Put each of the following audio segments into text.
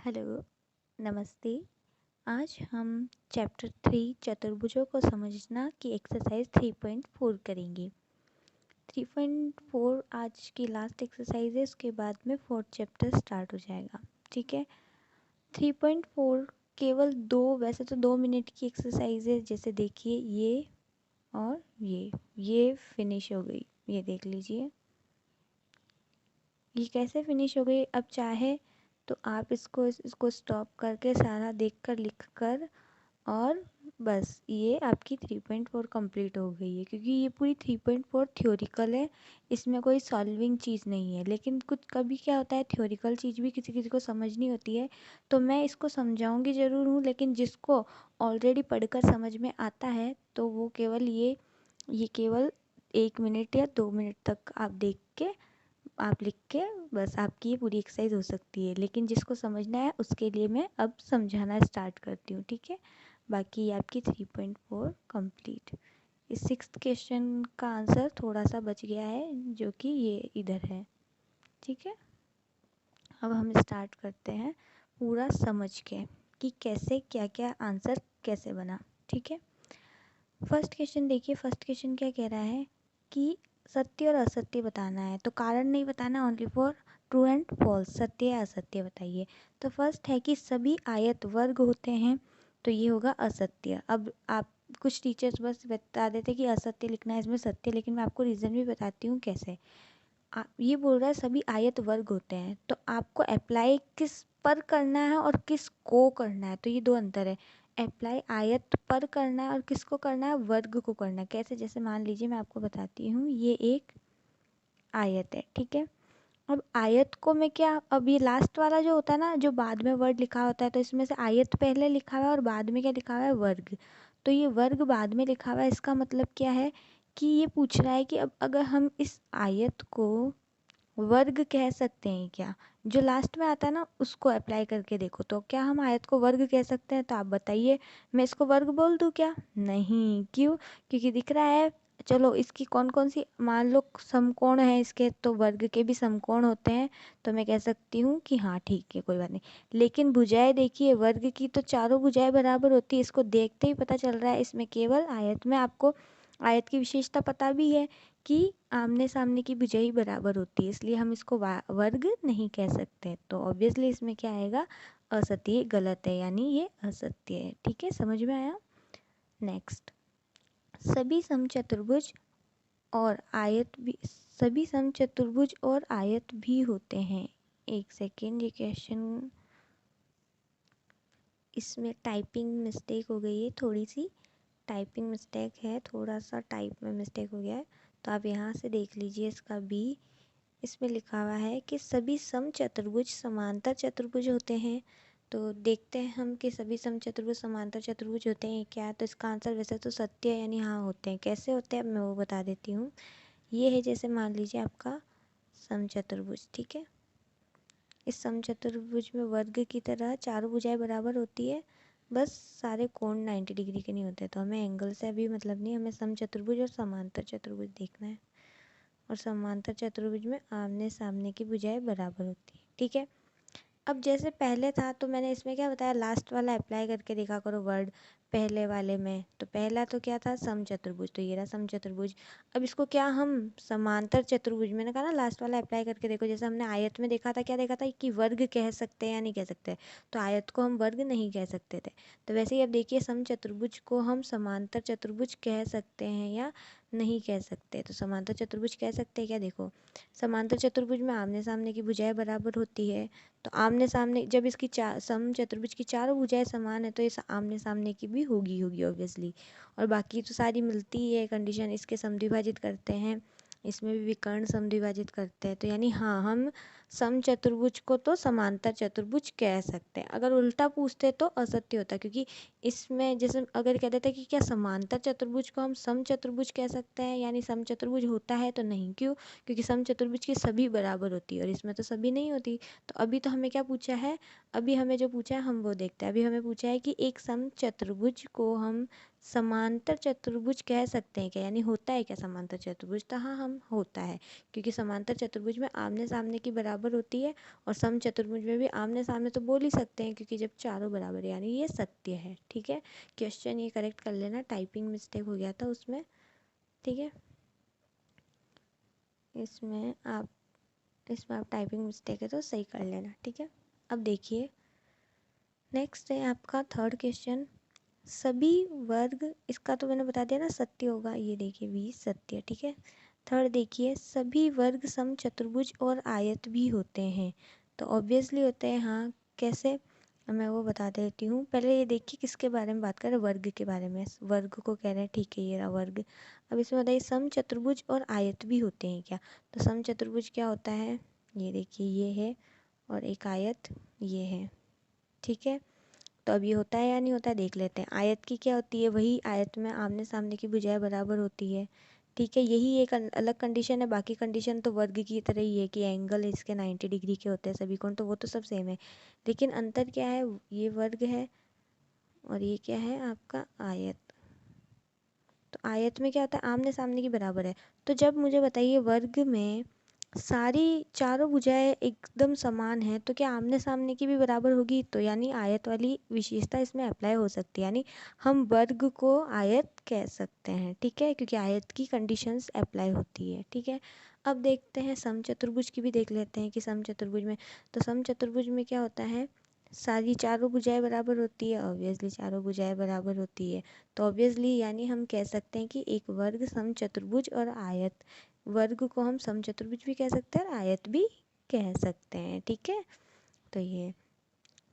Hello, नमस्ते। आज हम चैप्टर 3 चतुर्भुजों को समझना की एक्सरसाइज 3.4 करेंगे। 3.4 आज की लास्ट एक्सरसाइज है, उसके बाद में फोर्थ चैप्टर स्टार्ट हो जाएगा। ठीक है। 3.4 केवल वैसे तो 2 मिनट की एक्सरसाइज है। जैसे देखिए ये और ये फिनिश हो गई। ये देख लीजिए, ये कैसे फिनिश हो गई। अब चाहे तो आप इसको स्टॉप करके सारा देखकर लिखकर और बस ये आपकी 3.4 कंप्लीट हो गई है, क्योंकि ये पूरी 3.4 थ्योरिकल है। इसमें कोई सॉल्विंग चीज़ नहीं है। लेकिन कुछ कभी क्या होता है, थ्योरिकल चीज़ भी किसी किसी को समझनी होती है, तो मैं इसको समझाऊंगी ज़रूर हूँ। लेकिन जिसको ऑलरेडी पढ़कर समझ में आता है तो वो केवल ये केवल 1 मिनट या 2 मिनट तक आप देख के आप लिख के बस आपकी ये पूरी एक्सरसाइज हो सकती है। लेकिन जिसको समझना है उसके लिए मैं अब समझाना स्टार्ट करती हूँ। ठीक है। बाकी ये आपकी 3.4 कंप्लीट। इस 6th क्वेश्चन का आंसर थोड़ा सा बच गया है, जो कि ये इधर है। ठीक है। अब हम स्टार्ट करते हैं पूरा समझ के कि कैसे क्या क्या आंसर कैसे बना। ठीक है। फर्स्ट क्वेश्चन देखिए। फर्स्ट क्वेश्चन क्या कह रहा है कि सत्य और असत्य बताना है। तो कारण नहीं बताना, only for true and false, सत्य या असत्य बताइए। तो फर्स्ट है कि सभी आयत वर्ग होते हैं, तो ये होगा असत्य। अब आप कुछ टीचर्स बस बता देते कि असत्य लिखना है इसमें सत्य, लेकिन मैं आपको रीज़न भी बताती हूँ कैसे। ये बोल रहा है सभी आयत वर्ग होते हैं, तो आपको अप्लाई किस पर करना है और किस को करना है, तो ये दो अंतर है। अप्लाई आयत पर करना है और किसको करना है, वर्ग को करना है। कैसे, जैसे मान लीजिए मैं आपको बताती हूँ, ये एक आयत है। ठीक है। अब आयत को मैं क्या, अब ये लास्ट वाला जो होता है ना, जो बाद में वर्ड लिखा होता है, तो इसमें से आयत पहले लिखा हुआ है और बाद में क्या लिखा हुआ है, वर्ग। तो ये वर्ग बाद में लिखा हुआ है, इसका मतलब क्या है कि ये पूछ रहा है कि अब अगर हम इस आयत को वर्ग कह सकते हैं क्या, जो लास्ट में आता है ना उसको अप्लाई करके देखो, तो क्या हम आयत को वर्ग कह सकते हैं। तो आप बताइए, मैं इसको वर्ग बोल दूं क्या, नहीं। क्यों, क्योंकि दिख रहा है। चलो इसकी कौन कौन सी, मान लो समकोण है इसके, तो वर्ग के भी समकोण होते हैं, तो मैं कह सकती हूँ कि हाँ ठीक है, कोई बात नहीं। लेकिन भुजाएं देखिए, वर्ग की तो चारों भुजाएं बराबर होती है। इसको देखते ही पता चल रहा है, इसमें केवल आयत में आपको आयत की विशेषता पता भी है कि आमने सामने की भुजाएं बराबर होती है, इसलिए हम इसको वर्ग नहीं कह सकते। तो ऑब्वियसली इसमें क्या आएगा, असत्य, गलत है, यानी ये असत्य है। ठीक है, समझ में आया। नेक्स्ट, सभी समचतुर्भुज और आयत भी, सभी समचतुर्भुज और आयत भी होते हैं। एक सेकेंड, ये क्वेश्चन, इसमें टाइपिंग मिस्टेक हो गई है, थोड़ी सी टाइपिंग मिस्टेक है, थोड़ा सा टाइप में मिस्टेक हो गया है। तो आप यहाँ से देख लीजिए इसका बी, इसमें लिखा हुआ है कि सभी समचतुर्भुज समांतर चतुर्भुज होते हैं। तो देखते हैं हम कि सभी समचतुर्भुज समांतर चतुर्भुज होते हैं क्या। तो इसका आंसर वैसे तो सत्य है, यानी हाँ होते हैं। कैसे होते हैं अब मैं वो बता देती हूँ। ये है, जैसे मान लीजिए आपका समचतुर्भुज। ठीक है। इस समचतुर्भुज में वर्ग की तरह चारों भुजाएं बराबर होती है, बस सारे कोण 90 डिग्री के नहीं होते। तो हमें एंगल से अभी मतलब नहीं, हमें समचतुर्भुज और समांतर चतुर्भुज देखना है। और समांतर चतुर्भुज में आमने सामने की भुजाएं बराबर होती है। ठीक है। अब जैसे पहले था, तो मैंने इसमें क्या बताया, लास्ट वाला अप्लाई करके देखा करो वर्ड पहले वाले में। तो पहला तो क्या था, समचतुर्भुज, तो ये रहा समचतुर्भुज। अब इसको क्या हम समांतर चतुर्भुज, मैंने कहा ना लास्ट वाला अप्लाई करके देखो। जैसे हमने आयत में देखा था, क्या देखा था कि वर्ग कह सकते हैं या नहीं कह सकते, तो आयत को हम वर्ग नहीं कह सकते थे। तो वैसे ही अब देखिए, समचतुर्भुज को हम समांतर चतुर्भुज कह सकते हैं या नहीं कह सकते। तो समांतर चतुर्भुज कह सकते हैं क्या, देखो समांतर चतुर्भुज में आमने सामने की भुजाएं बराबर होती है। तो आमने सामने, जब इसकी सम चतुर्भुज की चारों भुजाएं समान है, तो इस आमने सामने की भी होगी ऑब्वियसली। और बाकी तो सारी मिलती ही है कंडीशन। इसके समद्विभाजित करते हैं, इसमें भी विकर्ण समद्विभाजित करते हैं, तो यानी हाँ, हम सम चतुर्भुज को तो समांतर चतुर्भुज कह सकते हैं। अगर उल्टा पूछते तो असत्य होता, क्योंकि इसमें जैसे अगर कह देते कि क्या समांतर चतुर्भुज को हम सम चतुर्भुज कह सकते हैं, यानी सम चतुर्भुज होता है, तो नहीं। क्यों, क्योंकि सम चतुर्भुज की सभी बराबर होती है और इसमें तो सभी नहीं होती। तो अभी तो हमें क्या पूछा है, अभी हमें जो पूछा है हम वो देखते हैं। अभी हमें पूछा है कि एक समचतुर्भुज को हम समांतर चतुर्भुज कह सकते हैं क्या, यानी होता है क्या समांतर चतुर्भुज। तो हाँ, हम होता है, क्योंकि समांतर चतुर्भुज में आमने सामने की बराबर बराबर होती है, और सम चतुर्भुज में भी आमने सामने तो बोल ही सकते हैं क्योंकि जब चारों बराबर है, यानी ये सत्य है। ठीक है, क्वेश्चन ये करेक्ट कर लेना, टाइपिंग मिस्टेक हो गया था उसमें। ठीक है, इसमें आप टाइपिंग मिस्टेक है तो सही कर लेना। ठीक है, अब देखिए नेक्स्ट है आपका थर्ड क्वेश्चन। सभी वर्ग, इसका तो मैंने बता दिया ना सत्य होगा, ये देखिए 20 सत्य। ठीक है, थर्ड देखिए, सभी वर्ग सम चतुर्भुज और आयत भी होते हैं। तो ऑब्वियसली होते हैं, हाँ कैसे, मैं वो बता देती हूँ। पहले ये देखिए किसके बारे में बात कर रहे हैं, वर्ग के बारे में। वर्ग को कह रहे हैं, ठीक है ये रहा वर्ग। अब इसमें बताइए सम चतुर्भुज और आयत भी होते हैं क्या। तो सम चतुर्भुज क्या होता है, ये देखिए ये है, और एक आयत ये है। ठीक है, तो अब ये होता है या नहीं होता है देख लेते हैं। आयत की क्या होती है, वही आयत में आमने सामने की भुजाएं बराबर होती है। ठीक है, यही एक अलग कंडीशन है, बाकी कंडीशन तो वर्ग की तरह ही है कि एंगल इसके 90 डिग्री के होते हैं सभी कोण, तो वो तो सब सेम है। लेकिन अंतर क्या है, ये वर्ग है और ये क्या है आपका आयत। तो आयत में क्या होता है, आमने सामने की बराबर है। तो जब मुझे बताइए वर्ग में सारी चारों भुजाएं एकदम समान है, तो क्या आमने सामने की भी बराबर होगी, तो यानी आयत वाली विशेषता इसमें अप्लाई हो सकती है, यानी हम वर्ग को आयत कह सकते हैं। ठीक है, क्योंकि आयत की कंडीशंस अप्लाई होती है। ठीक है, अब देखते हैं सम चतुर्भुज की भी देख लेते हैं कि सम चतुर्भुज में, तो सम चतुर्भुज में क्या होता है, सारी चारों भुजाएं बराबर होती है, ऑब्वियसली चारों भुजाएं बराबर होती है। तो ऑब्वियसली यानी हम कह सकते हैं कि एक वर्ग सम चतुर्भुज और आयत, वर्ग को हम सम चतुर्भुज भी कह सकते हैं और आयत भी कह सकते हैं। ठीक है, तो ये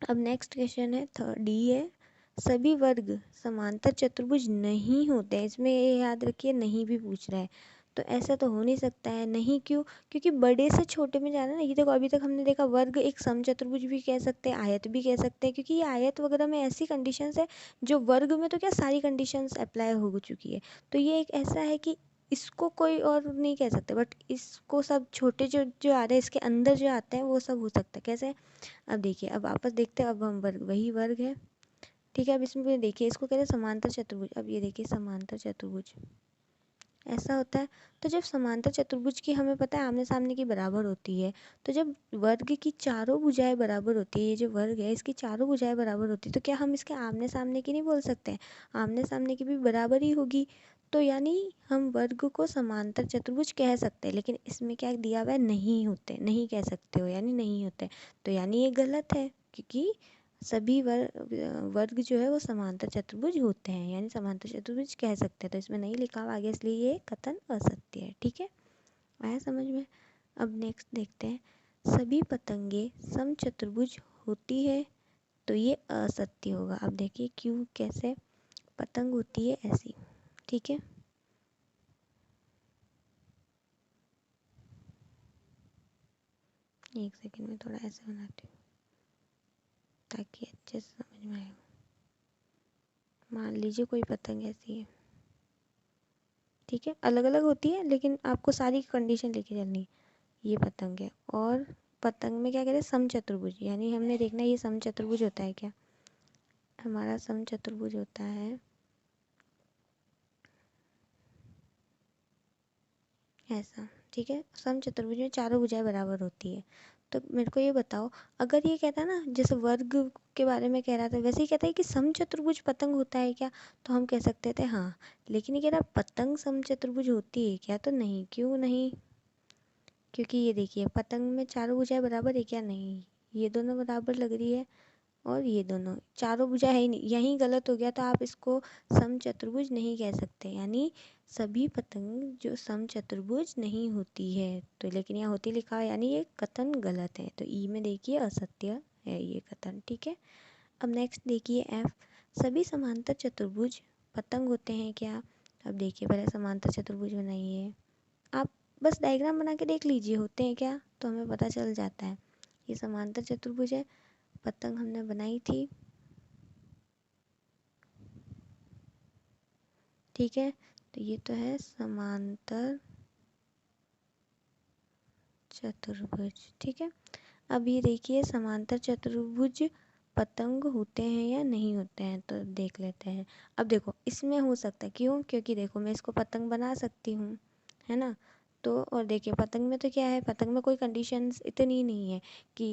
अब नेक्स्ट क्वेश्चन है थर्ड डी है, सभी वर्ग समांतर चतुर्भुज नहीं होते हैं। इसमें ये याद रखिए नहीं भी पूछ रहा है, तो ऐसा तो हो नहीं सकता है। नहीं क्यों, क्योंकि बड़े से छोटे में जाना ना। ये देखो अभी तक हमने देखा वर्ग एक सम चतुर्भुज भी कह सकते हैं, आयत भी कह सकते हैं, क्योंकि ये आयत वगैरह में ऐसी कंडीशंस है जो वर्ग में तो क्या सारी कंडीशंस अप्लाई हो चुकी है। तो ये एक ऐसा है कि इसको कोई और नहीं कह सकते, बट इसको सब छोटे जो जो आ रहे हैं इसके अंदर जो आते हैं वो सब हो सकता है। कैसे, अब देखिए अब वापस देखते हैं, अब हम वर्ग वही वर्ग है। ठीक है, अब इसमें देखिए इसको कह रहे हैं समांतर चतुर्भुज। अब ये देखिए समांतर चतुर्भुज ऐसा होता है। तो जब समांतर चतुर्भुज की हमें पता है आमने सामने की बराबर होती है, तो जब वर्ग की चारों भुजाएं बराबर होती है, ये जो वर्ग है इसकी चारों भुजाएं बराबर होती है, तो क्या हम इसके आमने सामने की नहीं बोल सकते हैं, आमने सामने की भी बराबर ही होगी। तो यानी हम वर्ग को समांतर चतुर्भुज कह सकते हैं, लेकिन इसमें क्या दिया हुआ है, नहीं होते, नहीं कह सकते हो, यानी नहीं होते। तो यानी ये गलत है, क्योंकि सभी वर्ग जो है वो समांतर चतुर्भुज होते हैं, यानी समांतर चतुर्भुज कह सकते हैं। तो इसमें नहीं लिखा हुआ आगे, इसलिए ये कथन असत्य है। ठीक है, आया समझ में। अब नेक्स्ट देखते हैं, सभी पतंगे सम चतुर्भुज होती है, तो ये असत्य होगा। अब देखिए क्यों, कैसे पतंग होती है ऐसी। ठीक है, एक सेकंड में थोड़ा ऐसे बनाती हूँ ताकि अच्छे से समझ में आए। मान लीजिए कोई पतंग ऐसी है, ठीक है, अलग अलग होती है लेकिन आपको सारी कंडीशन लेके चलनी है। ये पतंग है, और पतंग में क्या कहते हैं, सम चतुर्भुज, यानी हमने देखना है ये सम चतुर्भुज होता है क्या, हमारा सम चतुर्भुज होता है ऐसा। ठीक है, सम चतुर्भुज में चारों भुजाएं बराबर होती है। तो मेरे को ये बताओ, अगर ये कहता ना जैसे वर्ग के बारे में कह रहा था, वैसे ही कहता है कि सम चतुर्भुज पतंग होता है क्या, तो हम कह सकते थे हाँ। लेकिन ये कह रहा पतंग सम चतुर्भुज होती है क्या, तो नहीं। क्यों नहीं, क्योंकि ये देखिए पतंग में चारों भुजाएं बराबर है क्या, नहीं, ये दोनों बराबर लग रही है, और ये दोनों चारों भुजा है ही नहीं, यहीं गलत हो गया। तो आप इसको सम चतुर्भुज नहीं कह सकते, यानी सभी पतंग जो सम चतुर्भुज नहीं होती है। तो लेकिन यहाँ होती लिखा है, यानी ये कथन गलत है। तो ई में देखिए असत्य है ये कथन। ठीक है, अब नेक्स्ट देखिए एफ, सभी समांतर चतुर्भुज पतंग होते हैं क्या। अब देखिए पहले समांतर चतुर्भुज बनाइए, आप बस डायग्राम बना के देख लीजिए होते हैं क्या, तो हमें पता चल जाता है। ये समांतर चतुर्भुज है, पतंग हमने बनाई थी। ठीक है, तो ये तो है समांतर चतुर्भुज। ठीक है, अब ये देखिए समांतर चतुर्भुज पतंग होते हैं या नहीं होते हैं, तो देख लेते हैं। अब देखो इसमें हो सकता है, क्यों, क्योंकि देखो मैं इसको पतंग बना सकती हूँ, है ना। तो और देखिए पतंग में तो क्या है, पतंग में कोई कंडीशंस इतनी नहीं है कि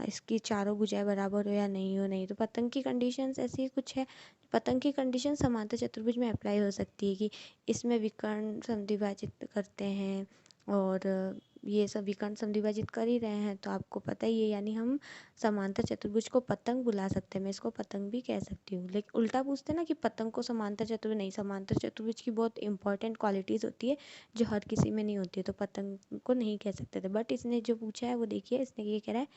इसकी चारों भुजाएं बराबर हो या नहीं हो, नहीं तो पतंग की कंडीशंस ऐसी कुछ है। पतंग की कंडीशन समांतर चतुर्भुज में अप्लाई हो सकती है कि इसमें विकर्ण समद्विभाजित करते हैं और ये सब विकर्ण समद्विभाजित कर ही रहे हैं तो आपको पता ही है, यानी हम समांतर चतुर्भुज को पतंग बुला सकते हैं, मैं इसको पतंग भी कह सकती हूँ। लेकिन उल्टा पूछते हैं ना कि पतंग को समांतर चतुर्भुज, नहीं, समांतर चतुर्भुज की बहुत इंपॉर्टेंट क्वालिटीज़ होती है जो हर किसी में नहीं होती है, तो पतंग को नहीं कह सकते थे। बट इसने जो पूछा है वो देखिए, इसने ये कह रहा है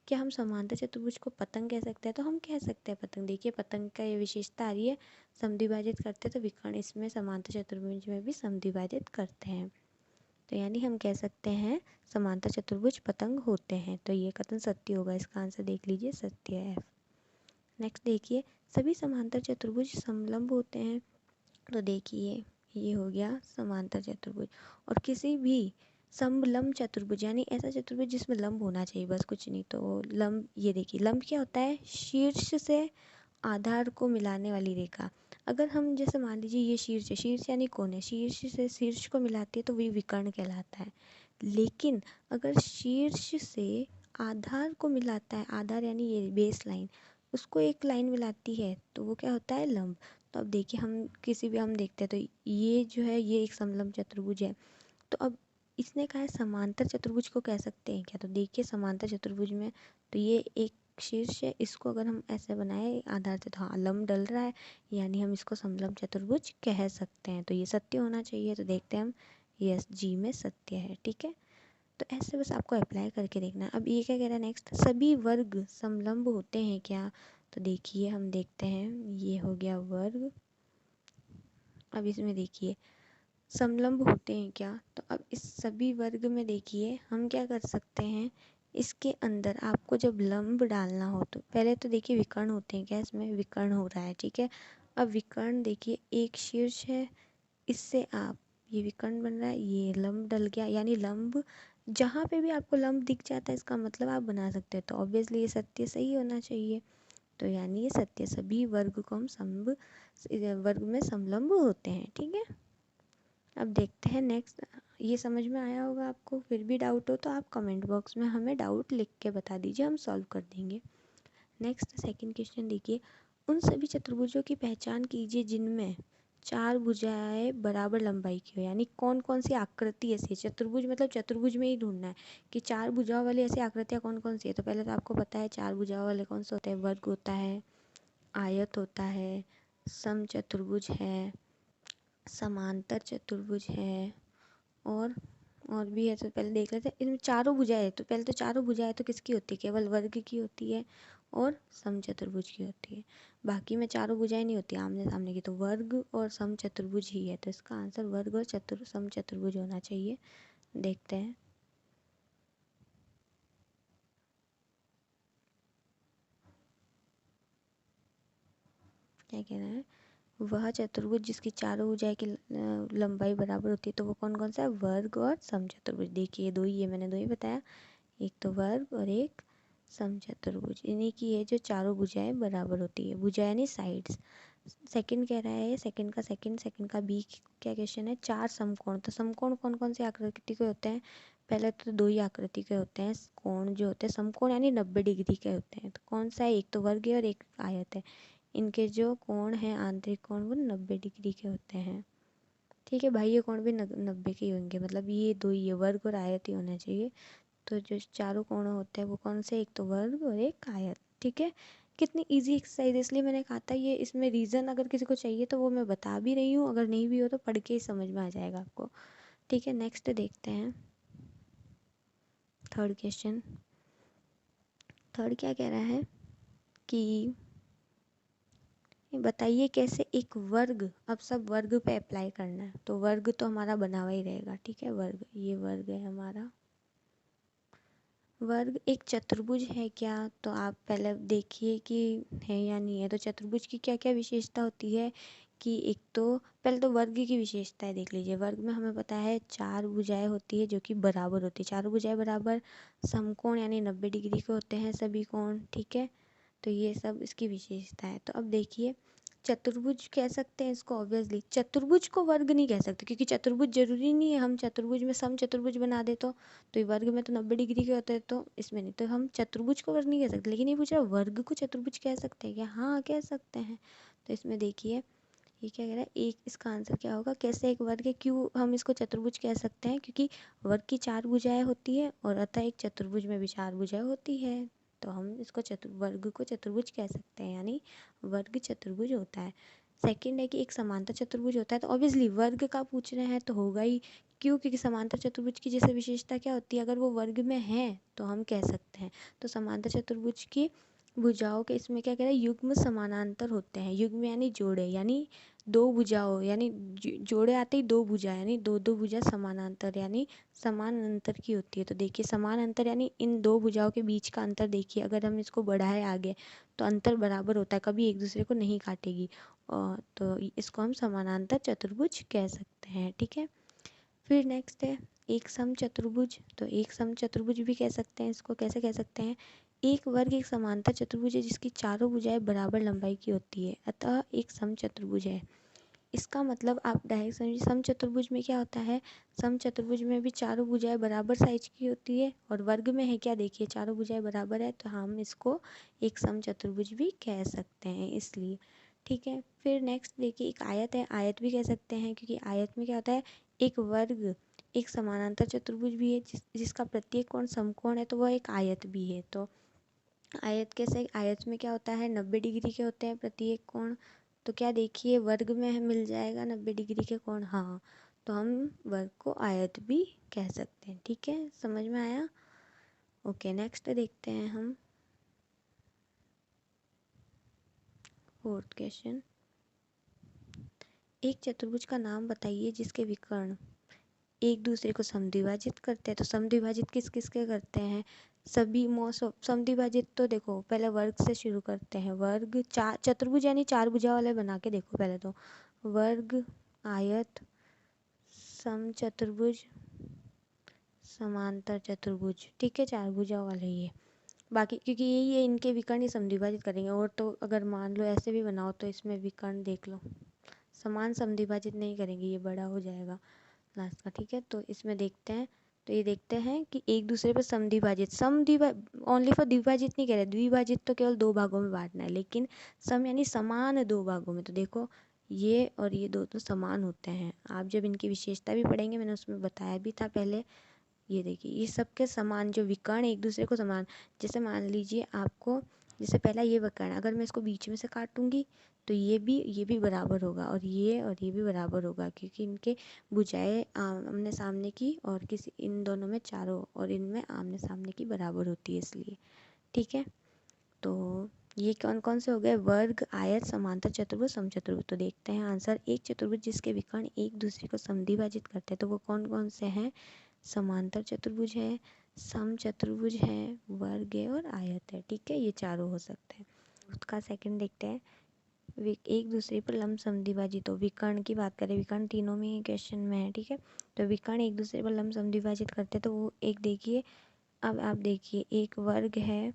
कि हम समांतर चतुर्भुज को पतंग कह सकते हैं, तो हम कह सकते हैं पतंग। देखिए पतंग का ये विशेषता आ रही है, समद्विभाजित करते तो विकर्ण इसमें समांतर चतुर्भुज में भी समद्विभाजित करते हैं, तो यानी हम कह सकते हैं समांतर चतुर्भुज पतंग होते हैं। तो ये कथन सत्य होगा, इसका आंसर देख लीजिए, सत्य है F। नेक्स्ट देखिए, सभी समांतर चतुर्भुज समलंब होते हैं, तो देखिए ये हो गया समांतर चतुर्भुज। और किसी भी समलंब चतुर्भुज यानी ऐसा चतुर्भुज जिसमें लंब होना चाहिए, बस कुछ नहीं, तो लंब, ये देखिए लंब क्या होता है, शीर्ष से आधार को मिलाने वाली रेखा। अगर हम जैसे मान लीजिए ये शीर्ष है, शीर्ष यानी कौन है, शीर्ष से शीर्ष को मिलाती है तो वही विकर्ण कहलाता है। लेकिन अगर शीर्ष से आधार को मिलाता है, आधार यानी ये बेस लाइन, उसको एक लाइन मिलाती है तो वो क्या होता है, लंब। तो अब देखिए हम किसी भी हम देखते हैं तो ये जो है ये एक समलंब चतुर्भुज है। तो अब इसने कहा है समांतर चतुर्भुज को कह सकते हैं क्या, तो देखिए समांतर चतुर्भुज में तो ये एक शीर्ष है, इसको अगर हम ऐसे बनाए आधार से तो हाँ लंब डल रहा है, यानी हम इसको समलंब चतुर्भुज कह सकते हैं। तो ये सत्य होना चाहिए, तो देखते हैं हम, यस जी में सत्य है, ठीक है। तो ऐसे बस आपको अप्लाई करके देखना है। अब ये क्या कह रहा है नेक्स्ट, सभी वर्ग समलंब होते हैं क्या, तो देखिए हम देखते हैं, ये हो गया वर्ग। अब इसमें देखिए समलंब होते हैं क्या, तो अब इस सभी वर्ग में देखिए हम क्या कर सकते हैं, इसके अंदर आपको जब लंब डालना हो तो पहले तो देखिए विकर्ण होते हैं क्या, इसमें विकर्ण हो रहा है, ठीक है। अब विकर्ण देखिए एक शीर्ष है, इससे आप ये विकर्ण बन रहा है, ये लंब डल गया, यानी लंब जहाँ पे भी आपको लंब दिख जाता है इसका मतलब आप बना सकते हैं, तो ऑब्वियसली ये सत्य सही होना चाहिए। तो यानी ये सत्य, सभी वर्ग को हम समब वर्ग में समलंब होते हैं, ठीक है। अब देखते हैं नेक्स्ट, ये समझ में आया होगा आपको, फिर भी डाउट हो तो आप कमेंट बॉक्स में हमें डाउट लिख के बता दीजिए, हम सॉल्व कर देंगे। नेक्स्ट सेकंड क्वेश्चन देखिए, उन सभी चतुर्भुजों की पहचान कीजिए जिनमें चार भुजाएं बराबर लंबाई की हो, यानी कौन कौन सी आकृति ऐसी है, चतुर्भुज मतलब चतुर्भुज में ही ढूंढना है कि चार भुजाओं वाली ऐसी आकृतियाँ कौन कौन सी है। तो पहले तो आपको पता है चार भुजाओं वाले कौन से होते हैं, वर्ग होता है, आयत होता है, समचतुर्भुज है, समांतर चतुर्भुज है, और भी है। तो पहले देख लेते हैं, इनमें चारों भुजाएं है, तो पहले तो चारों भुजाएं तो किसकी होती है, केवल वर्ग की होती है और समचतुर्भुज की होती है। बाकी में चारों भुजाएं नहीं होती आमने सामने की, तो वर्ग और समचतुर्भुज ही है, तो इसका आंसर वर्ग और समचतुर्भुज होना चाहिए। देखते हैं क्या कह रहा है, वह चतुर्भुज जिसकी चारों भुजाएं की लंबाई बराबर होती है, तो वो कौन कौन सा है, वर्ग और समचतुर्भुज। देखिए दो ही है, मैंने दो ही बताया, एक तो वर्ग और एक समचतुर्भुज, इन्हीं की है जो चारों भुजाएं बराबर होती है, भुजा यानी साइड्स। सेकंड कह रहा है, सेकंड का सेकंड का बी क्या क्वेश्चन है, चार समकोण, तो समकोण कौन कौन सी आकृति के होते हैं, पहले तो दो ही आकृति के होते हैं कोण जो होते हैं, समकोण यानी 90 डिग्री के होते हैं, तो कौन सा है, एक तो वर्ग है और एक आयत है, इनके जो कोण हैं आंतरिक कोण वो 90 डिग्री के होते हैं, ठीक है। बाह्य कोण भी 90 के ही होंगे, मतलब ये दो ही है, वर्ग और आयत ही होना चाहिए। तो जो चारों कोण होते हैं वो कौन से, एक तो वर्ग और एक आयत, ठीक है। कितनी इजी एक्सरसाइज है, इसलिए मैंने कहा था ये, इसमें रीज़न अगर किसी को चाहिए तो वो मैं बता भी रही हूँ, अगर नहीं भी हो तो पढ़ के ही समझ में आ जाएगा आपको, ठीक है। नेक्स्ट देखते हैं थर्ड क्वेश्चन। थर्ड क्या कह रहा है कि बताइए कैसे एक वर्ग, अब सब वर्ग पे अप्लाई करना है, तो वर्ग तो हमारा बना हुआ ही रहेगा, ठीक है। वर्ग, ये वर्ग है हमारा, वर्ग एक चतुर्भुज है क्या, तो आप पहले देखिए कि है या नहीं है। तो चतुर्भुज की क्या क्या विशेषता होती है कि एक तो पहले तो वर्ग की विशेषताएं देख लीजिए, वर्ग में हमें पता है चार भुजाएं होती है जो कि बराबर होती है, चारों भुजाएं बराबर, समकोण यानी 90 डिग्री के होते हैं सभी कोण, ठीक है। तो ये सब इसकी विशेषता है। तो अब देखिए चतुर्भुज कह सकते हैं इसको ऑब्वियसली। चतुर्भुज को वर्ग नहीं कह सकते क्योंकि चतुर्भुज जरूरी नहीं है हम चतुर्भुज में सम चतुर्भुज बना दे तो ये वर्ग में तो 90 डिग्री के होते हैं तो इसमें नहीं, तो हम चतुर्भुज को वर्ग नहीं कह सकते। लेकिन ये पूछ रहा है वर्ग को चतुर्भुज कह सकते हैं क्या? हाँ कह सकते हैं। तो इसमें देखिए ये क्या कह रहा है, एक इसका आंसर क्या होगा, कैसे एक वर्ग है, क्यों हम इसको चतुर्भुज कह सकते हैं, क्योंकि वर्ग की 4 भुजाएं होती है और अतः एक चतुर्भुज में भी 4 भुजाएं होती है। तो हम इसको वर्ग को चतुर्भुज कह सकते हैं, यानी वर्ग चतुर्भुज होता है। सेकंड है कि एक समांतर चतुर्भुज होता है, तो ऑब्वियसली वर्ग का पूछ रहे हैं तो होगा ही। क्यों? क्योंकि समांतर चतुर्भुज की जैसे विशेषता क्या होती है, अगर वो वर्ग में है तो हम कह सकते हैं। तो समांतर चतुर्भुज की भुजाओं के इसमें क्या कह रहा है, युग्म समानांतर होते हैं। युग्म यानी जोड़े, यानी दो भुजाओं, यानी जोड़े आते ही दो भुजा, यानी दो दो भुजा समानांतर, यानी समान अंतर की होती है। तो देखिए समान अंतर यानी इन दो भुजाओं के बीच का अंतर देखिए, अगर हम इसको बढ़ाए आगे तो अंतर बराबर होता है, कभी एक दूसरे को नहीं काटेगी। तो इसको हम समानांतर चतुर्भुज कह सकते हैं। ठीक है, फिर नेक्स्ट है एक सम चतुर्भुज। तो एक सम चतुर्भुज भी कह सकते हैं इसको। कैसे कह सकते हैं, एक वर्ग एक समांतर चतुर्भुज है जिसकी चारों भुजाएं बराबर लंबाई की होती है, अतः एक सम चतुर्भुज है। इसका मतलब आप डायरेक्ट समझिए, सम चतुर्भुज में क्या होता है, सम चतुर्भुज में भी चारों भुजाएं बराबर साइज की होती है और वर्ग में है क्या, देखिए चारों भुजाएं बराबर है, तो हम इसको एक सम चतुर्भुज भी कह सकते हैं इसलिए। ठीक है, फिर नेक्स्ट देखिए एक आयत है, आयत भी कह सकते हैं क्योंकि आयत में क्या होता है, एक वर्ग एक समानांतर चतुर्भुज भी है जिसका प्रत्येक कोण समकोण है, तो वह एक आयत भी है। तो आयत कैसे, आयत में क्या होता है 90 डिग्री के होते हैं प्रत्येक कोण, तो क्या देखिए वर्ग में है मिल जाएगा 90 डिग्री के कोण, हाँ, तो हम वर्ग को आयत भी कह सकते हैं। ठीक है, समझ में आया? ओके, नेक्स्ट देखते हैं हम फोर्थ क्वेश्चन। एक चतुर्भुज का नाम बताइए जिसके विकर्ण एक दूसरे को समद्विभाजित करते हैं। तो समद्विभाजित किस किस के करते हैं, सभी मोस्ट ऑफ समद्विभाजित। तो देखो पहले वर्ग से शुरू करते हैं, वर्ग चार चतुर्भुज यानी 4 भुजा वाले बना के देखो पहले तो, वर्ग, आयत, सम चतुर्भुज, समांतर चतुर्भुज। ठीक है, 4 भुजा वाले ये, बाकी क्योंकि यही है इनके विकर्ण ही समद्विभाजित करेंगे। और तो अगर मान लो ऐसे भी बनाओ तो इसमें विकर्ण देख लो, समान समद्विभाजित नहीं करेंगे, ये बड़ा हो जाएगा लास्ट का। ठीक है, तो इसमें देखते हैं, तो ये देखते हैं कि एक दूसरे पर समद्विभाजित, ओनली फॉर द्विभाजित नहीं कह रहे, द्विभाजित तो केवल 2 भागों में बांटना है, लेकिन सम यानी समान 2 भागों में। तो देखो ये और ये दो तो समान होते हैं, आप जब इनकी विशेषता भी पढ़ेंगे, मैंने उसमें बताया भी था पहले। ये देखिए ये सबके समान जो विकर्ण एक दूसरे को समान, जैसे मान लीजिए आपको, जैसे पहला ये विकर्ण अगर मैं इसको बीच में से काटूंगी तो ये भी बराबर होगा और ये भी बराबर होगा, क्योंकि इनके भुजाएं आमने सामने की और किसी इन दोनों में चारों और इनमें आमने सामने की बराबर होती है इसलिए। ठीक है, तो ये कौन कौन से हो गए, वर्ग, आयत, समांतर चतुर्भुज, समचतुर्भुज। तो देखते हैं आंसर, एक चतुर्भुज जिसके विकर्ण एक दूसरे को समद्विभाजित करते हैं, तो वो कौन कौन से हैं, समांतर चतुर्भुज है, सम चतुर्भुज है, वर्ग है और आयत है। ठीक है, ये चारों हो सकते हैं। उसका सेकंड देखते हैं, एक दूसरे पर लंब समद्विभाजित हो, विकर्ण की बात करें, विकर्ण तीनों में क्वेश्चन में है। ठीक है, तो विकर्ण एक दूसरे पर लंब समद्विभाजित करते हैं, तो वो एक देखिए, अब आप देखिए एक वर्ग है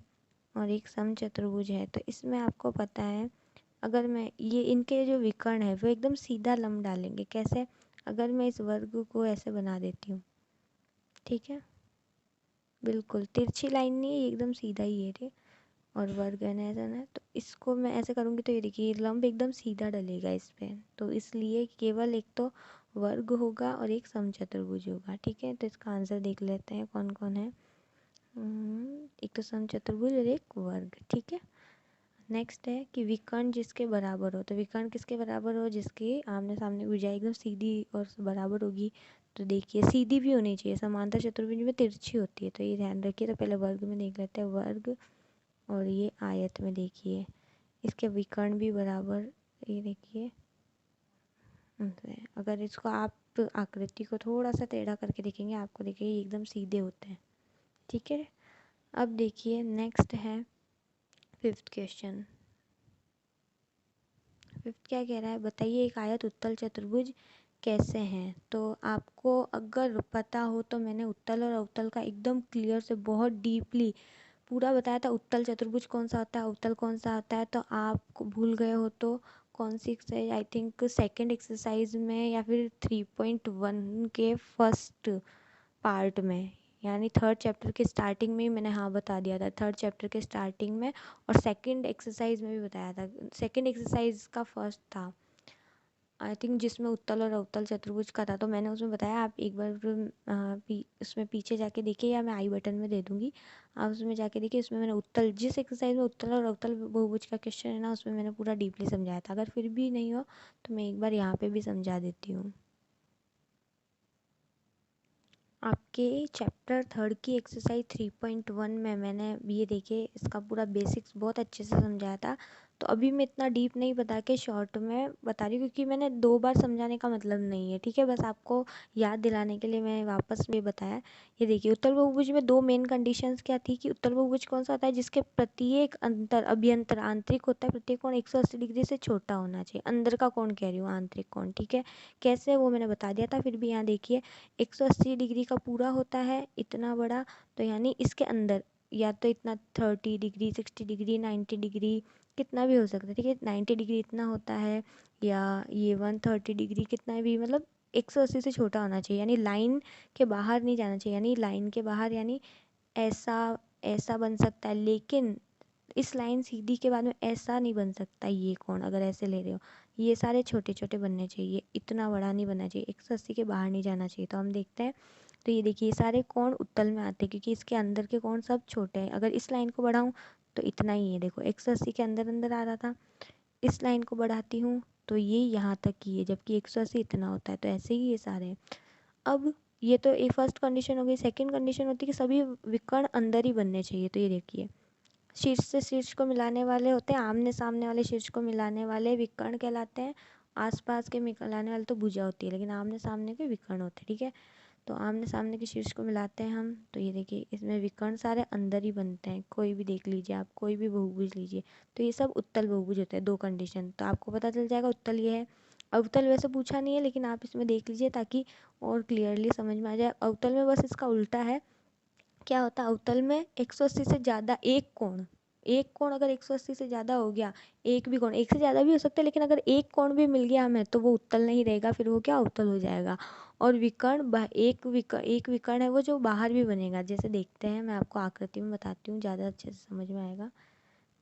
और एक सम चतुर्भुज है, तो इसमें आपको पता है अगर मैं ये इनके जो विकर्ण है वो एकदम सीधा लंब डालेंगे। कैसे, अगर मैं इस वर्ग को ऐसे बना देती हूँ, ठीक है, बिल्कुल तिरछी लाइन नहीं है, एकदम सीधा ही है, ठीक, और वर्ग है ना ऐसा ना, तो इसको मैं ऐसे करूँगी तो ये देखिए लंब एकदम सीधा डलेगा इस पे, तो इसलिए केवल एक तो वर्ग होगा और एक समचतुर्भुज होगा। ठीक है, तो इसका आंसर देख लेते हैं कौन कौन है। एक तो समचतुर्भुज और एक वर्ग। ठीक है, नेक्स्ट है कि विकर्ण जिसके बराबर हो, तो विकर्ण किसके बराबर हो, जिसके आमने सामने भुजाएं एकदम सीधी और बराबर होगी। तो देखिए सीधी भी होनी चाहिए, समांतर चतुर्भुज में तिरछी होती है, तो ये ध्यान रखिए। तो पहले वर्ग में देख लेते हैं, वर्ग, और ये आयत में देखिए इसके विकर्ण भी बराबर, ये देखिए अगर इसको आप आकृति को थोड़ा सा टेढ़ा करके देखेंगे आपको देखिए ये एकदम सीधे होते हैं। ठीक है, अब देखिए नेक्स्ट है फिफ्थ क्वेश्चन। फिफ्थ क्या कह रहा है, बताइए एक आयत उत्तल चतुर्भुज कैसे हैं। तो आपको अगर पता हो तो मैंने उत्तल और अवतल का एकदम क्लियर से बहुत डीपली पूरा बताया था, उत्तल चतुर्भुज कौन सा होता है, अवतल कौन सा होता है, तो आप भूल गए हो तो कौन सी exercise, I think second exercise में या फिर 3.1 के फर्स्ट पार्ट में, यानी थर्ड चैप्टर के स्टार्टिंग में ही मैंने हाँ बता दिया था, थर्ड चैप्टर के स्टार्टिंग में, और सेकंड एक्सरसाइज में भी बताया था। सेकंड एक्सरसाइज का फर्स्ट था आई थिंक, जिसमें उत्तल और अवतल चतुर्भुज का था, तो मैंने उसमें बताया। आप एक बार उसमें पीछे जाके देखिए, या मैं आई बटन में दे दूँगी, आप उसमें जाके देखिए। उसमें मैंने उत्तल, जिस एक्सरसाइज में उत्तल और अवतल बहुभुज का क्वेश्चन है ना, उसमें मैंने पूरा डीपली समझाया था। अगर फिर भी नहीं हो तो मैं एक बार यहाँ पे भी समझा देती हूँ। आपके चैप्टर थर्ड की एक्सरसाइज 3.1 में मैंने ये देखिए इसका पूरा बेसिक्स बहुत अच्छे से समझाया था। तो अभी मैं इतना डीप नहीं बता के शॉर्ट में बता रही हूँ, क्योंकि मैंने 2 बार समझाने का मतलब नहीं है, ठीक है। बस आपको याद दिलाने के लिए मैंने वापस में बताया। ये देखिए, उत्तल बहुभुज में 2 मेन कंडीशंस क्या थी, कि उत्तल बहुभुज कौन सा होता है, जिसके प्रत्येक अंतर अभ्यंतर आंतरिक होता है, प्रत्येक कोण 180 डिग्री से छोटा होना चाहिए। अंदर का कोण कह रही हूँ, आंतरिक कोण, ठीक है। कैसे, वो मैंने बता दिया था। फिर भी यहाँ देखिए 180 डिग्री का पूरा होता है इतना बड़ा, तो यानी इसके अंदर या तो इतना 30 डिग्री, 60 डिग्री, 90 डिग्री, कितना भी हो सकता है, ठीक है। 90 डिग्री इतना होता है, या ये 130 डिग्री, कितना भी, मतलब 180 से छोटा होना चाहिए, यानी लाइन के बाहर नहीं जाना चाहिए। यानी लाइन के बाहर यानी ऐसा ऐसा बन सकता है, लेकिन इस लाइन सीधी के बाद में ऐसा नहीं बन सकता ये कोण, अगर ऐसे ले रहे हो। ये सारे छोटे छोटे बनने चाहिए, इतना बड़ा नहीं बनना चाहिए, 180 के बाहर नहीं जाना चाहिए। तो हम देखते हैं, तो ये देखिए, ये सारे कोण उत्तल में आते हैं, क्योंकि इसके अंदर के कोण सब छोटे हैं। अगर इस लाइन को बढ़ाऊँ तो इतना ही है, देखो 180 के अंदर अंदर आ रहा था। इस लाइन को बढ़ाती हूँ तो ये यहाँ तक ही है, जबकि 180 इतना होता है। तो ऐसे ही ये सारे हैं। अब ये तो एक फर्स्ट कंडीशन हो गई। सेकंड कंडीशन होती है कि सभी विकर्ण अंदर ही बनने चाहिए। तो ये देखिए, शीर्ष से शीर्ष को मिलाने वाले होते हैं, आमने सामने वाले शीर्ष को मिलाने वाले विकर्ण कहलाते हैं। आसपास के मिलाने वाले तो भुजा होती है, लेकिन आमने सामने के विकर्ण होते हैं, ठीक है। तो आमने सामने के शीर्ष को मिलाते हैं हम, तो ये देखिए इसमें विकर्ण सारे अंदर ही बनते हैं। कोई भी देख लीजिए आप, कोई भी बहुभुज लीजिए, तो ये सब उत्तल बहुभुज होते हैं। 2 कंडीशन, तो आपको पता चल जाएगा उत्तल ये है। अवतल वैसे पूछा नहीं है, लेकिन आप इसमें देख लीजिए ताकि और क्लियरली समझ में आ जाए। अवतल में बस इसका उल्टा है। क्या होता है अवतल में, 180 से ज़्यादा एक कोण अगर 180 से ज़्यादा हो गया, एक भी कोण, एक से ज़्यादा भी हो सकता है, लेकिन अगर एक कोण भी मिल गया हमें तो वो उत्तल नहीं रहेगा, फिर वो क्या अवतल हो जाएगा। और विकर्ण, एक विकर्ण है वो जो बाहर भी बनेगा। जैसे देखते हैं, मैं आपको आकृति में बताती हूँ, ज़्यादा अच्छे से समझ में आएगा।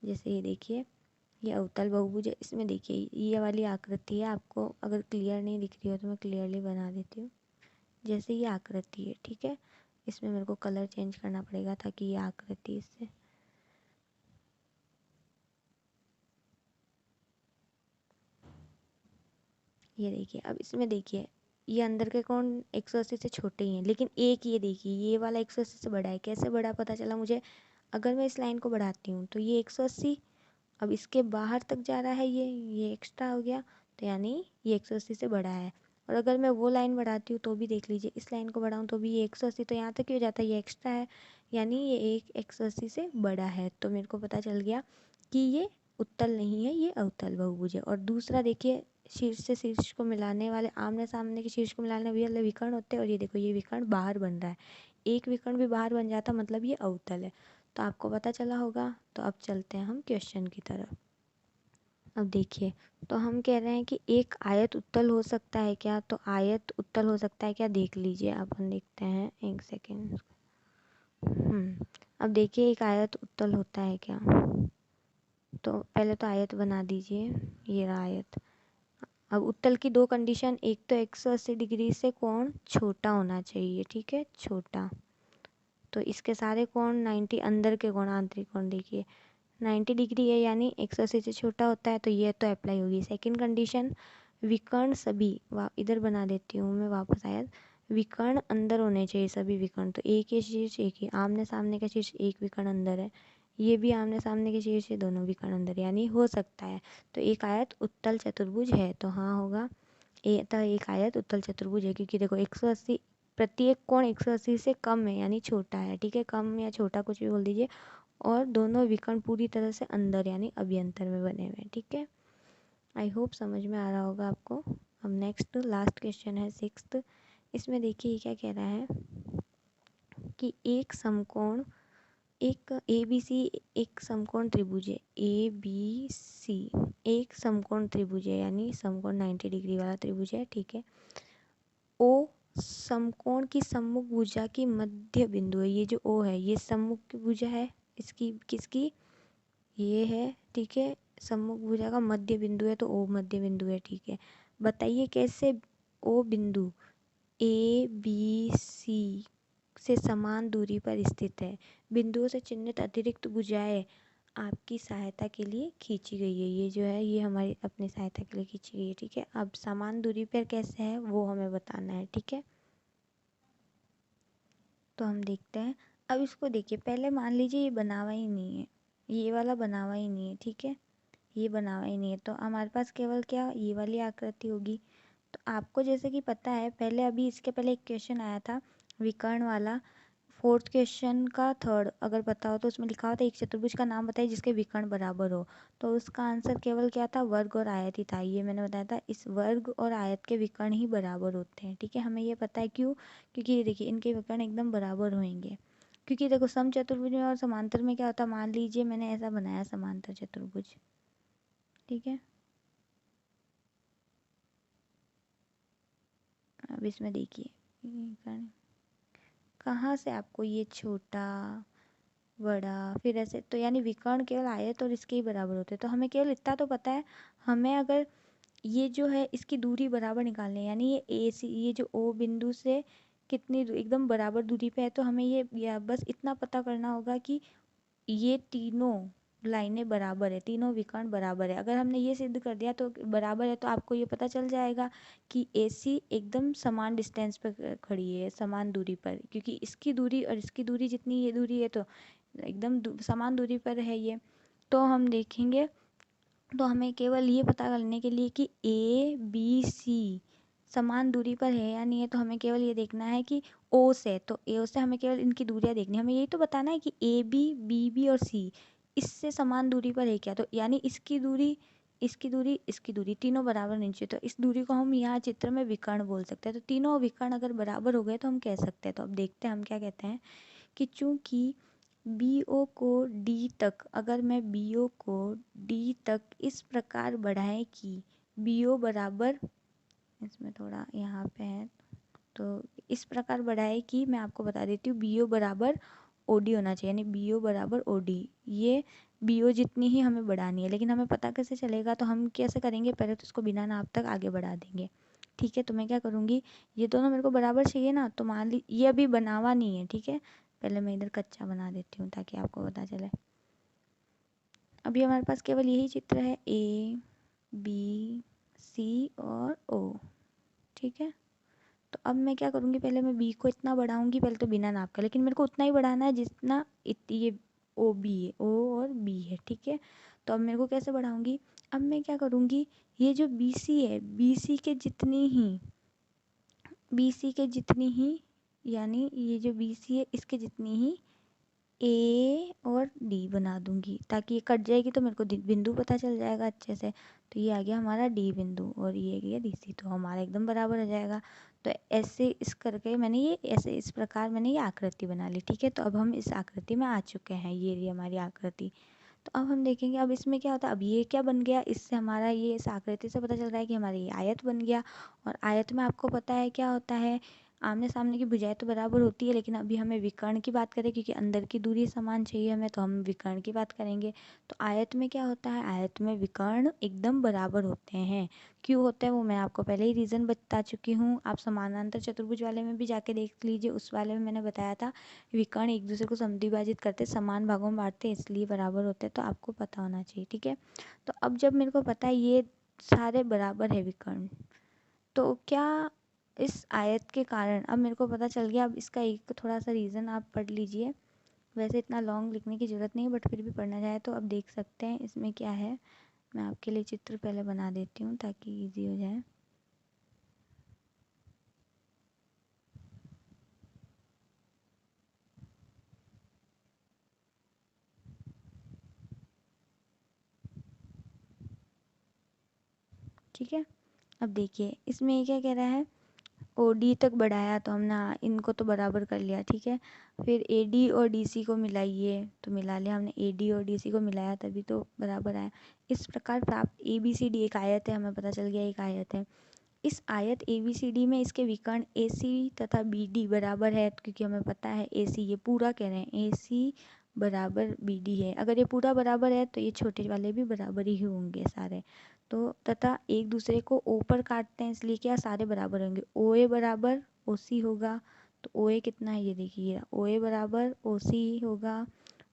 जैसे ये देखिए, ये अवतल बहुभुज है। इसमें देखिए ये वाली आकृति है, आपको अगर क्लियर नहीं दिख रही हो तो मैं क्लियरली बना देती हूँ। जैसे ये आकृति है, ठीक है। इसमें मेरे को कलर चेंज करना पड़ेगा ताकि ये आकृति इससे, ये देखिए। अब इसमें देखिए, ये अंदर के कोण 180 से छोटे ही हैं, लेकिन एक ये देखिए, ये वाला 180 से बड़ा है। कैसे बड़ा पता चला मुझे, अगर मैं इस लाइन को बढ़ाती हूँ तो ये 180 अब इसके बाहर तक जा रहा है, ये एक्स्ट्रा हो गया, तो यानी ये 180 से बड़ा है। और अगर मैं वो लाइन बढ़ाती हूँ तो भी देख लीजिए, इस लाइन को बढ़ाऊँ तो भी ये 180, तो यहाँ तक ही हो जाता है, ये एक्स्ट्रा है, यानी ये एक 180 से बड़ा है। तो मेरे को पता चल गया कि ये उत्तल नहीं है, ये अवतल बहुभुज है। और दूसरा देखिए, शीर्ष से शीर्ष को मिलाने वाले, आमने सामने के शीर्ष को मिलाने वाले विकर्ण होते हैं, और ये देखो ये विकर्ण बाहर बन रहा है। एक विकर्ण भी बाहर बन जाता मतलब ये अवतल है। तो आपको पता चला होगा। तो अब चलते हैं हम क्वेश्चन की तरफ। अब देखिए, तो हम कह रहे हैं कि एक आयत उत्तल हो सकता है क्या, तो आयत उत्तल हो सकता है क्या, देख लीजिए। अपन देखते हैं, एक सेकेंड। अब देखिए, एक आयत उत्तल होता है क्या, तो पहले तो आयत बना दीजिए। ये रहा आयत। अब उत्तल की 2 कंडीशन, एक तो 180 डिग्री से कोण छोटा होना चाहिए, ठीक है, छोटा। तो इसके सारे कोण 90, अंदर के कोण, आंतरिक कोण देखिए 90 डिग्री है, यानी 180 से छोटा होता है, तो ये तो अप्लाई होगी। सेकंड कंडीशन, विकर्ण सभी, इधर बना देती हूँ मैं वापस आयत। विकर्ण अंदर होने चाहिए, सभी विकर्ण। तो एक ही शीर्ष, एक ही आमने सामने का शीर्ष, एक विकर्ण अंदर है। ये भी आमने सामने के शीर्ष है, दोनों विकर्ण अंदर, यानी हो सकता है। तो एक आयत उत्तल चतुर्भुज है, तो हाँ होगा। तो एक आयत उत्तल चतुर्भुज है, क्योंकि देखो 180, प्रत्येक कोण 180 से कम है, यानी छोटा है, ठीक है। कम या छोटा कुछ भी बोल दीजिए। और दोनों विकर्ण पूरी तरह से अंदर यानी अभ्यंतर में बने हुए हैं, ठीक है। आई होप समझ में आ रहा होगा आपको। अब नेक्स्ट लास्ट क्वेश्चन है 6th। इसमें देखिए ये क्या कह रहा है कि एक समकोण एक ए बी सी एक समकोण त्रिभुज है। ए बी सी एक समकोण त्रिभुज है, यानी समकोण 90 डिग्री वाला त्रिभुज है, ठीक है। ओ समकोण की सम्मुख भुजा की मध्य बिंदु है। ये जो ओ है ये सम्मुख की भुजा है, इसकी किसकी, ये है, ठीक है। सम्मुख भुजा का मध्य बिंदु है तो ओ मध्य बिंदु है, ठीक है। बताइए कैसे ओ बिंदु ए बी सी से समान दूरी पर स्थित है। बिंदुओं से चिन्हित अतिरिक्त भुजाएं आपकी सहायता के लिए खींची गई है। ये जो है ये हमारी अपनी सहायता के लिए खींची गई है, ठीक है। अब समान दूरी पर कैसे है वो हमें बताना है, ठीक है। तो हम देखते हैं। अब इसको देखिए, पहले मान लीजिए ये बना हुआ ही नहीं है, ये वाला बना हुआ ही नहीं है, ठीक है। ये बना हुआ ही नहीं है तो हमारे पास केवल क्या ये वाली आकृति होगी। तो आपको जैसे कि पता है, पहले अभी इसके पहले एक क्वेश्चन आया था विकर्ण वाला, फोर्थ क्वेश्चन का थर्ड अगर पता हो तो उसमें लिखा होता है एक चतुर्भुज का नाम बताइए जिसके विकर्ण बराबर हो। तो उसका आंसर केवल क्या था, वर्ग और आयत ही था। ये मैंने बताया था, इस वर्ग और आयत के विकर्ण ही बराबर होते हैं, ठीक है। हमें ये पता है क्यों, क्योंकि ये देखिए इनके विकर्ण एकदम बराबर होंगे। क्योंकि देखो समचतुर्भुज में और समांतर में क्या होता है, मान लीजिए मैंने ऐसा बनाया समांतर चतुर्भुज, ठीक है। अब इसमें देखिए कहाँ से आपको ये छोटा बड़ा फिर ऐसे, तो यानी विकर्ण केवल आयत और इसके ही बराबर होते हैं। तो हमें केवल इतना तो पता है, हमें अगर ये जो है इसकी दूरी बराबर निकालनी है, यानी ये ए सी ये जो ओ बिंदु से कितनी एकदम बराबर दूरी पे है, तो हमें ये या बस इतना पता करना होगा कि ये तीनों लाइनें बराबर है, तीनों विकर्ण बराबर है। अगर हमने ये सिद्ध कर दिया तो बराबर है, तो आपको ये पता चल जाएगा कि AC एकदम समान डिस्टेंस पर खड़ी है, समान दूरी पर, क्योंकि इसकी दूरी और इसकी दूरी जितनी ये दूरी है तो एकदम समान दूरी पर है ये। तो हम देखेंगे, तो हमें केवल ये पता करने के लिए कि ABC समान दूरी पर है या नहीं है, तो हमें केवल ये देखना है कि ओ से, तो ए से हमें केवल इनकी दूरियां देखनी है। हमें यही तो बताना है कि AB BB और C इससे समान दूरी पर है क्या, तो यानी इसकी दूरी इसकी दूरी इसकी दूरी तीनों बराबर नहीं चाहिए, तो इस दूरी को हम यहाँ चित्र में विकर्ण बोल सकते हैं। तो तीनों विकर्ण अगर बराबर हो गए तो हम कह सकते हैं। तो अब देखते हैं हम क्या कहते हैं कि चूंकि BO को D तक, अगर मैं BO को D तक इस प्रकार बढ़ाएं कि BO बराबर, इसमें थोड़ा यहाँ पे है, तो इस प्रकार बढ़ाए कि मैं आपको बता देती हूँ BO बराबर OD होना चाहिए, यानी BO बराबर OD। ये BO जितनी ही हमें बढ़ानी है, लेकिन हमें पता कैसे चलेगा, तो हम कैसे करेंगे, पहले तो इसको बिना नाप तक आगे बढ़ा देंगे, ठीक है। तो मैं क्या करूँगी, ये दोनों मेरे को बराबर चाहिए ना, तो मान ली ये अभी बना हुआ नहीं है, ठीक है। पहले मैं इधर कच्चा बना देती हूँ ताकि आपको पता चले। अभी हमारे पास केवल यही चित्र है, ABC और O, ठीक है। तो अब मैं क्या करूँगी, पहले मैं B को इतना बढ़ाऊँगी, पहले तो बिना नाप का, लेकिन मेरे को उतना ही बढ़ाना है जितना ये OB है, O और B है, ठीक है। तो अब मेरे को कैसे बढ़ाऊँगी, अब मैं क्या करूँगी, ये जो BC है, BC के जितनी ही BC के जितनी ही यानी ये जो BC है इसके जितनी ही A और D बना दूंगी, ताकि ये कट जाएगी तो मेरे को बिंदु पता चल जाएगा अच्छे से। तो ये आ गया हमारा D बिंदु और ये गया DC, तो हमारा एकदम बराबर हो जाएगा। तो ऐसे इस करके मैंने ये ऐसे इस प्रकार मैंने ये आकृति बना ली, ठीक है। तो अब हम इस आकृति में आ चुके हैं, ये रही हमारी आकृति। तो अब हम देखेंगे अब इसमें क्या होता है, अब ये क्या बन गया, इससे हमारा ये इस आकृति से पता चल रहा है कि हमारा ये आयत बन गया। और आयत में आपको पता है क्या होता है, आमने सामने की भुजाएं तो बराबर होती है, लेकिन अभी हमें विकर्ण की बात करें क्योंकि अंदर की दूरी समान चाहिए हमें, तो हम विकर्ण की बात करेंगे। तो आयत में क्या होता है, आयत में विकर्ण एकदम बराबर होते हैं। क्यों होते हैं वो मैं आपको पहले ही रीज़न बता चुकी हूँ। आप समानांतर चतुर्भुज वाले में भी जाके देख लीजिए, उस वाले में मैंने बताया था विकर्ण एक दूसरे को समद्विभाजित करते, समान भागों में बांटते, इसलिए बराबर होते हैं। तो आपको पता होना चाहिए, ठीक है। तो अब जब मेरे को पता है ये सारे बराबर है विकर्ण, तो क्या इस आयत के कारण अब मेरे को पता चल गया। अब इसका एक थोड़ा सा रीज़न आप पढ़ लीजिए, वैसे इतना लॉन्ग लिखने की ज़रूरत नहीं है, बट फिर भी पढ़ना चाहे तो अब देख सकते हैं इसमें क्या है। मैं आपके लिए चित्र पहले बना देती हूँ ताकि इजी हो जाए। ठीक है, अब देखिए इसमें ये क्या कह रहा है, ओ डी तक बढ़ाया तो हमने इनको तो बराबर कर लिया, ठीक है। फिर ए डी और डी सी को मिलाइए, तो मिला लिया हमने, ए डी और डी सी को मिलाया तभी तो बराबर आया। इस प्रकार प्राप्त ए बी सी डी एक आयत है, हमें पता चल गया एक आयत है। इस आयत ए बी सी डी में इसके विकर्ण ए सी तथा बी डी बराबर है, क्योंकि हमें पता है ए सी, ये पूरा कह रहे हैं, ए सी बराबर बी डी है। अगर ये पूरा बराबर है तो ये छोटे वाले भी बराबर ही होंगे सारे। तो तथा एक दूसरे को ओ पर काटते हैं, इसलिए क्या सारे बराबर होंगे। ओ ए बराबर ओ सी होगा, तो ओ ए कितना है ये देखिए, ओ ए बराबर ओ सी होगा,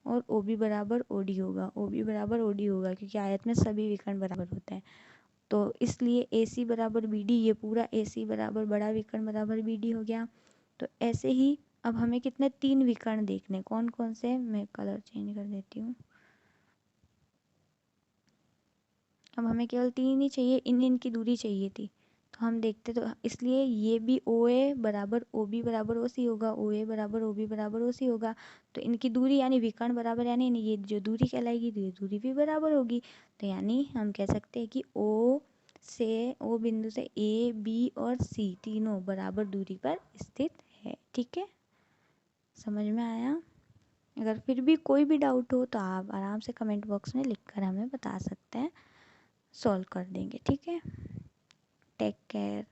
और ओ बी बराबर ओ डी होगा, ओ बी बराबर ओ डी होगा, क्योंकि आयत में सभी विकर्ण बराबर होते हैं। तो इसलिए ए सी बराबर बी डी, ये पूरा ए सी बराबर बड़ा विकर्ण बराबर बी डी हो गया। तो ऐसे ही अब हमें कितने, 3 विकर्ण देखने, कौन कौन से, मैं कलर चेंज कर देती हूँ। अब हमें केवल 3 ही चाहिए, इनकी दूरी चाहिए थी, तो हम देखते, तो इसलिए ये भी ओ ए बराबर ओ बी बराबर ओ सी होगा, ओ ए बराबर ओ बी बराबर ओ सी होगा। तो इनकी दूरी यानी विकर्ण बराबर, यानी ये जो दूरी कहलाएगी तो ये दूरी भी बराबर होगी। तो यानी हम कह सकते हैं कि ओ बिंदु से ए बी और सी तीनों बराबर दूरी पर स्थित है, ठीक है। समझ में आया? अगर फिर भी कोई भी डाउट हो तो आप आराम से कमेंट बॉक्स में लिखकर हमें बता सकते हैं, सॉल्व कर देंगे, ठीक है। Take care.